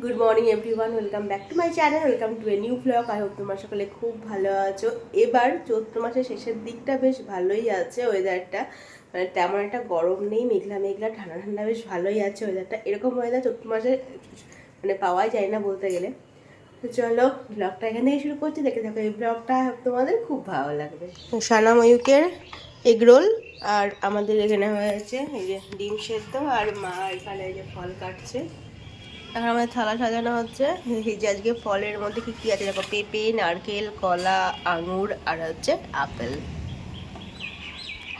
Good morning everyone, welcome back to my channel, welcome to a new blog. I hope তোমরা সকলে খুব ভালো আছো। এবার চৈত্র মাসের শেষের দিকটা বেশ ভালোই আছে ওয়েদারটা, মানে তেমন একটা গরম নেই, মেঘলা মেঘলা ঠান্ডা ঠান্ডা বেশ ভালোই আছে ওয়েদারটা। এরকম ওয়েদার চৈত্র মাসে মানে পাওয়াই যায় না বলতে গেলে। তো চলো ব্লগটা এখান থেকে শুরু করছি, দেখে থাকো। এই ব্লগটা তোমাদের খুব ভালো লাগবে। সানা ময়ূকের এগ রোল আর আমাদের এখানে হয়েছে এই যে ডিম সেদ্ধ, আর মা এখানে এই যে ফল কাটছে। এখন আমাদের থালা সাজানো হচ্ছে। এই যে আজকে ফলের মধ্যে কি কি আছে দেখো, পেঁপে, নারকেল, কলা, আঙুর আর হচ্ছে আপেল।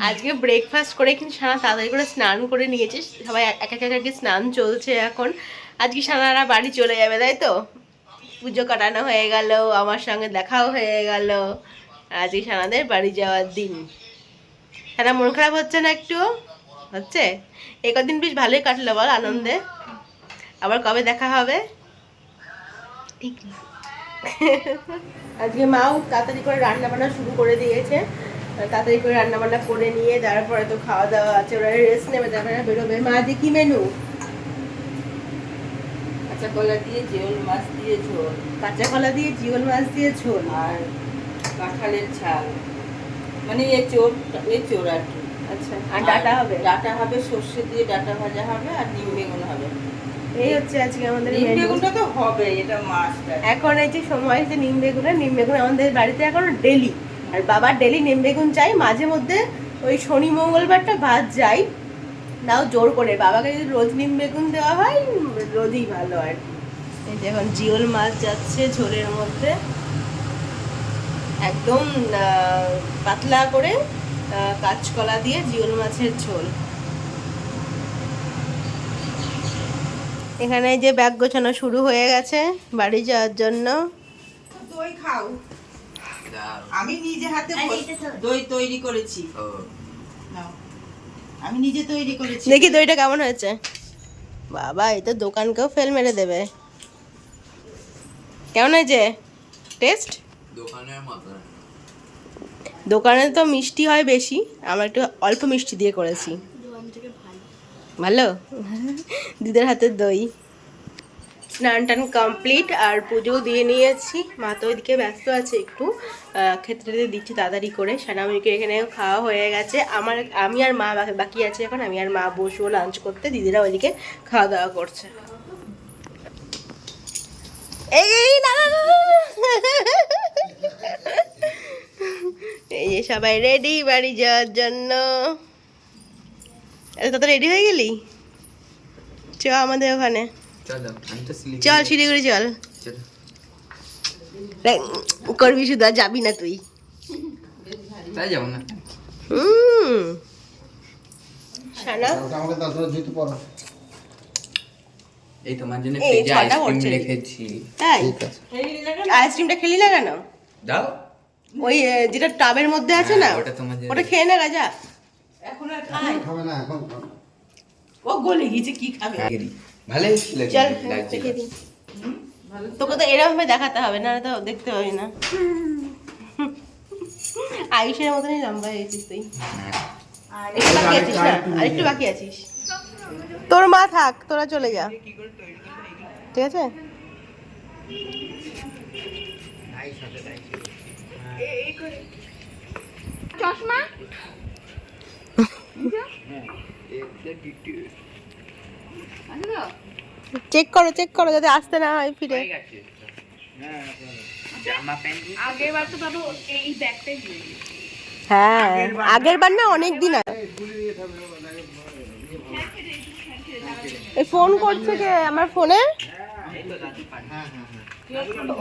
আজকে ব্রেকফাস্ট করে কিন্তু সানা তাড়াতাড়ি করে স্নান করে নিয়েছে। সবাই এক এক এক স্নান চলছে এখন। আজকে সানারা বাড়ি চলে যাবে, তাই তো? পুজো কাটানো হয়ে গেল, আমার সঙ্গে দেখাও হয়ে গেল। আজকে সানাদের বাড়ি যাওয়ার দিন। সানা মন খারাপ হচ্ছে না একটু? হচ্ছে। এই কদিন বেশ ভালোই কাটলো বল আনন্দে। আবার কবে দেখা হবে ঠিক না। আজকে মাও তাড়াতাড়ি করে রান্না বান্না শুরু করে দিয়েছে। তাড়াতাড়ি করে রান্না বান্না করে নিয়ে তারপরে তো খাওয়া দাওয়া আছে, ওরা রেস্ট নেবে, তারপরে বেরোবে। মা আজকে কি মেনু? কাঁচা কলা দিয়ে জিওল মাছ দিয়ে ঝোল, কাঁচা কলা দিয়ে জিওল মাছ দিয়ে ঝোল আর কাঁঠালের ছাল, মানে এঁচোড় আর কি। আচ্ছা, আর ডাটা হবে? ডাটা হবে, সর্ষে দিয়ে ডাটা ভাজা হবে, আর নিম বেগুন হবে। এই হচ্ছে আজকে আমাদের নিম মেনু। বেগুনটা তো হবে, এটা মাছটা। এখন এই যে সময় হচ্ছে নিম বেগুন আমাদের বাড়িতে এখন ডেলি। আর বাবার ডেলি নিম বেগুন চাই, মাঝে মধ্যে ওই শনি মঙ্গলবারটা ভাত যাই, নাও জোর করে। বাবাকে যদি রোজ নিম বেগুন দেওয়া হয় রোজই ভালো আর কি। এই যে এখন জিওল মাছ যাচ্ছে ঝোলের মধ্যে, একদম পাতলা করে কাঁচকলা দিয়ে জিওল মাছের ঝোল। এখানে যে ব্যাগ গোছানো শুরু হয়ে গেছে বাড়ি যাওয়ার জন্য। দই খাও? আমি নিজে হাতে দই তৈরি করেছি। নাও, আমি নিজে তৈরি করেছি। দেখি দইটা কেমন হয়েছে। বাবা, এই তো দোকানকেও ফেল মেরে দেবে। কেমন হয়েছে টেস্ট? দোকানে তো মিষ্টি হয় বেশি, আমরা একটু অল্প মিষ্টি দিয়ে করেছি। ভালো। দিদার হাতের দই। স্নান টান কমপ্লিট আর পুজো দিয়ে নিয়েছি। মা তো ওইদিকে ব্যস্ত আছে একটু, খেতে টেতে দিচ্ছি তাড়াতাড়ি করে। সানামিকে এখানে খাওয়া হয়ে গেছে। আমি আর মা বাকি আছে এখন। আমি আর মা বসবো লাঞ্চ করতে, দিদিরা ওইদিকে খাওয়া দাওয়া করছে। এই না না না না। এই যে সবাই রেডি বাড়ি যাওয়ার জন্য। তত রেডি হয়ে গেলি? চ আমাদের ওখানে, চল শিলিগুড়ি চল। করবি শুধু, আর যাবি না তুই? যাবো না। শানা এই তোমার জন্য এই ফ্রিজে ছটা আইসক্রিম করছে। রেখেছি। তাই? ঠিক আছে। আইসক্রিমটা খেলি না কেন? দাও। ওই যেটা টাবের মধ্যে আছে না, হ্যাঁ, ওটা তোমার জন্য। ওটা খেয়ে না রাজা। এখন আর খাই খাবে না এখন। ও গলে গেছে, কি খাবে? ভালোই চল লাগছে। দেখে দিই। তোকে তো এরকম ভাবে দেখাতে হবে, না তো দেখতে পাবি না। আয়ুষের মতনই লম্বা হয়েছিস তুই। একটু বাকি আছিস না, আর একটু বাকি আছিস। তোর মা থাক, তোরা চলে যা, ঠিক আছে? চশমা চেক করো যাতে আসতে না হয় ফিরে। আগেরবার তো বাবু এই ব্যাগটাই দিয়ে দিয়েছে। হ্যাঁ, আগের বার না অনেক দিন আগে। এই ফোন করছে কে আমার ফোনে?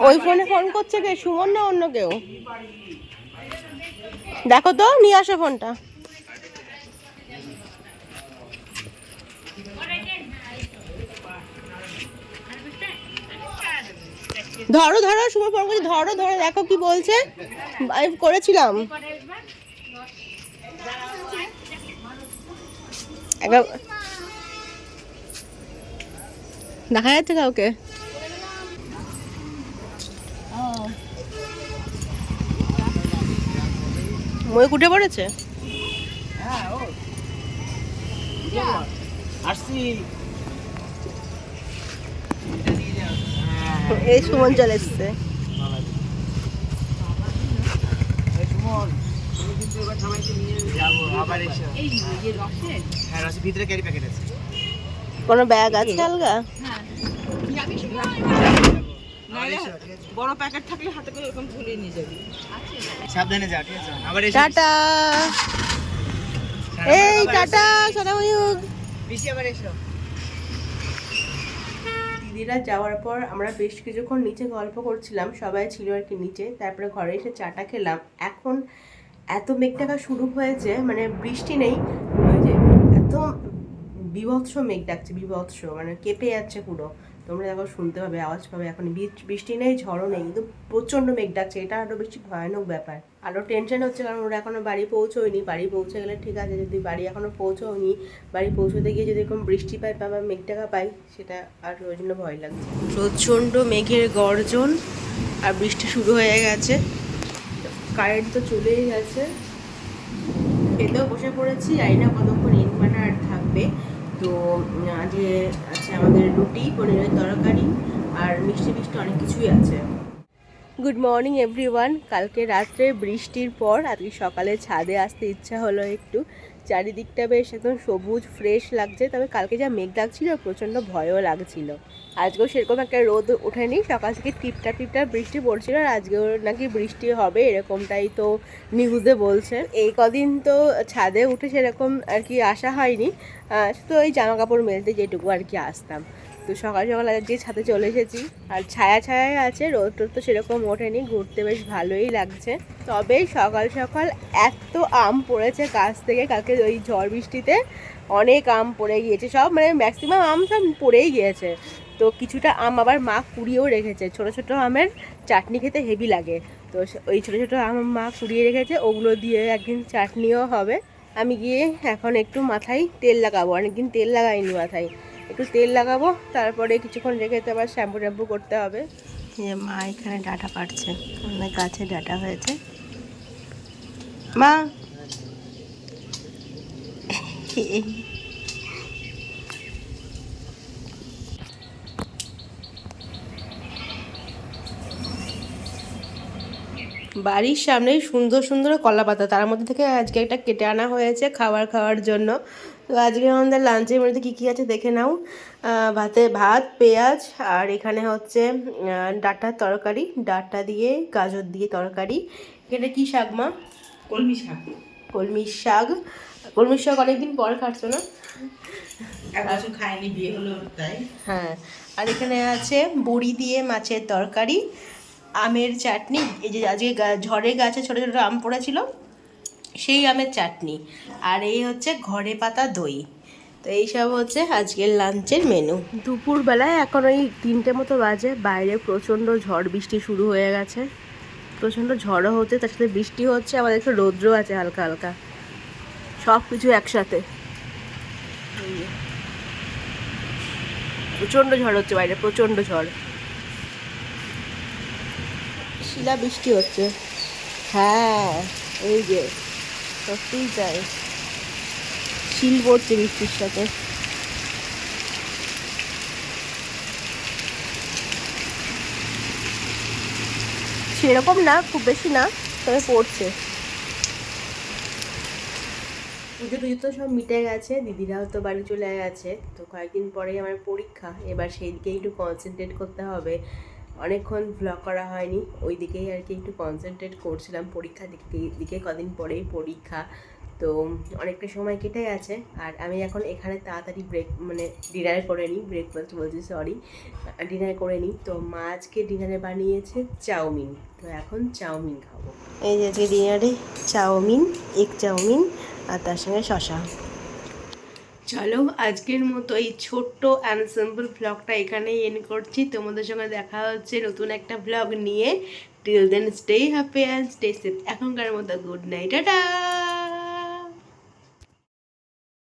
ওই ফোনে ফোন করছে কে, সুমন না অন্য কেউ? দেখো তো, নিয়ে আসো ফোনটা। ধরো সুমন ফোন করছি, ধরো দেখো কি বলছে। আমি করেছিলাম একবার। দেখা যাচ্ছে কাউকে? ময়ূক উঠে পড়েছে। আসছি। এই সুমন চলে এসছে। কোনো ব্যাগ আছে আলগা? বড় প্যাকেট থাকলে হাতে করে এরকম ঝুলিয়ে নিয়ে যাবি। সাবধানে যাও, ঠিক আছে? আবার টাটা। এই টাটা সোনাময়ূক। দিদিরা যাওয়ার পর আমরা বেশ কিছুক্ষণ নিচে গল্প করছিলাম, সবাই ছিল আর কি নিচে। তারপরে ঘরে এসে চাটা খেলাম। এখন এত মেঘ ডাকা শুরু হয়েছে, মানে বৃষ্টি নেই, ওই যে এত বিভৎস মেঘ ডাকছে, বিভৎস মানে কেঁপে যাচ্ছে পুরো। তোমরা দেখো শুনতে পাবে, আওয়াজ পাবে। এখন বৃষ্টি নেই, ঝড়ও নেই, কিন্তু প্রচণ্ড মেঘ ডাকছে। এটা আরও বেশি ভয়ানক ব্যাপার। আরও টেনশন হচ্ছে, কারণ ওরা এখনও বাড়ি পৌঁছোয়নি। বাড়ি পৌঁছে গেলে ঠিক আছে, যদি বাড়ি এখনও পৌঁছোয়নি, বাড়ি পৌঁছতে গিয়ে যদি এরকম বৃষ্টি পাই বা মেঘ ডাকা পাই, সেটা আর ওই জন্য ভয় লাগছে। প্রচণ্ড মেঘের গর্জন আর বৃষ্টি শুরু হয়ে গেছে। কারেন্ট তো চলেই গেছে। খেতেও বসে পড়েছি, জানি না কতক্ষণ ইনভার্টার থাকবে। তো আজকে আছে আমাদের রুটি, পনিরের তরকারি আর মিষ্টি মিষ্টি অনেক কিছুই আছে। Good morning everyone. কালকে রাত্রে বৃষ্টির পর আজকে সকালে ছাদে আসতে ইচ্ছা হলো একটু। চারিদিকটা বেশ একদম সবুজ ফ্রেশ লাগছে। তবে কালকে যা মেঘ লাগছিল, প্রচণ্ড ভয়ও লাগছিল। আজকেও সেরকম একটা রোদ ওঠেনি, সকাল থেকে টিপটাপ টিপটাপ বৃষ্টি পড়ছিল। আর আজকেও নাকি বৃষ্টি হবে, এরকমটাই তো নিউজে বলছে। এই কদিন তো ছাদে উঠে সেরকম আর কি আসা হয়নি, শুধু ওই জামা কাপড় মেলতে যেটুকু আর কি আসতাম। তো সকাল সকাল আজকে ছাদে চলে এসেছি। আর ছায়া ছায়াই আছে, রোদ টোদ তো সেরকম ওঠেনি, ঘুরতে বেশ ভালোই লাগছে। তবে সকাল সকাল এত আম পড়েছে গাছ থেকে, কালকে ওই ঝড় বৃষ্টিতে অনেক আম পড়ে গিয়েছে। সব মানে ম্যাক্সিমাম আম সব পড়েই গিয়েছে। তো কিছুটা আম আবার মা কুড়িয়েও রেখেছে। ছোটো ছোটো আমের চাটনি খেতে হেভি লাগে। তো ওই ছোটো ছোটো আম মা কুড়িয়ে রেখেছে, ওগুলো দিয়ে একদিন চাটনিও হবে। আমি গিয়ে এখন একটু মাথায় তেল লাগাবো, অনেকদিন তেল লাগাইনি মাথায়। একটু তেল লাগাবো, তারপরে কিছুক্ষণ রেখে তো আবার শ্যাম্পু ট্যাম্পু করতে হবে। যে মা এখানে ডাঁটা পাড়ছে, অনেক গাছে ডাঁটা হয়েছে। মা বাড়ির সামনেই সুন্দর সুন্দর কলা পাতা, তার মধ্যে থেকে আজকে একটা কেটে আনা হয়েছে খাওয়ার জন্য। তো আজকে আমাদের লাঞ্চের মধ্যে কী কী আছে দেখে নাও। ভাত, পেঁয়াজ, আর এখানে হচ্ছে ডাঁটার তরকারি, ডাঁটা দিয়ে গাজর দিয়ে তরকারি। এটা কি শাক মা? কলমি শাক। কলমি শাক। কলমি শাক অনেকদিন পর খাচ্ছ না? এক বছর খাইনি, বিয়ে হলো তাই। হ্যাঁ। আর এখানে আছে বড়ি দিয়ে মাছের তরকারি, আমের চাটনি। এই যে আজকে ঝড়ে গাছে ছোটো ছোটো আম পড়েছিল, সেই আমের চাটনি। আর এই হচ্ছে ঘরে পাতা দই। তো এইসব হচ্ছে আজকের লাঞ্চের মেনু। দুপুরবেলায় এখন ওই 3টে মতো বাজে, বাইরে প্রচণ্ড ঝড় বৃষ্টি শুরু হয়ে গেছে। প্রচণ্ড ঝড়ও হচ্ছে, তার সাথে বৃষ্টি হচ্ছে, আমাদের একটু রৌদ্র আছে হালকা হালকা, সব কিছু একসাথে। প্রচণ্ড ঝড় হচ্ছে বাইরে, প্রচণ্ড ঝড়। শিলা বৃষ্টি হচ্ছে। হ্যাঁ, এই যে সত্যিই তাই, শিল পড়ছে বৃষ্টির সাথে। সেরকম না, খুব বেশি না, তবে পড়ছে। পুজো টুজো তো সব মিটে গেছে, দিদিরাও তো বাড়ি চলে গেছে। তো কয়েকদিন পরেই আমার পরীক্ষা, এবার সেই দিকে একটু কনসেন্ট্রেট করতে হবে। অনেকক্ষণ ভ্লগ করা হয়নি, ওই দিকেই আর কি একটু কনসেন্ট্রেট করছিলাম। পরীক্ষা দিকে কদিন পরেই পরীক্ষা, তো অনেকটা সময় কেটে গেছে। আর আমি এখন এখানে তাড়াতাড়ি ডিনার করে নিই, ব্রেকফাস্ট বলছি সরি, ডিনার করে নিই। তো মা আজকে ডিনারে বানিয়েছে চাউমিন, তো এখন চাউমিন খাবো। এই যে আজকে ডিনারে চাউমিন, এগ চাউমিন, আর তার সঙ্গে শশা। চলো আজকের মতো এই ছোট্ট অ্যান্ড সিম্পল ব্লগটা এখানেই এন্ড করছি। তোমাদের সঙ্গে দেখা হচ্ছে নতুন একটা ব্লগ নিয়ে। Till then stay happy and stay safe. এখনকার মতো গুড নাইট, টাটা।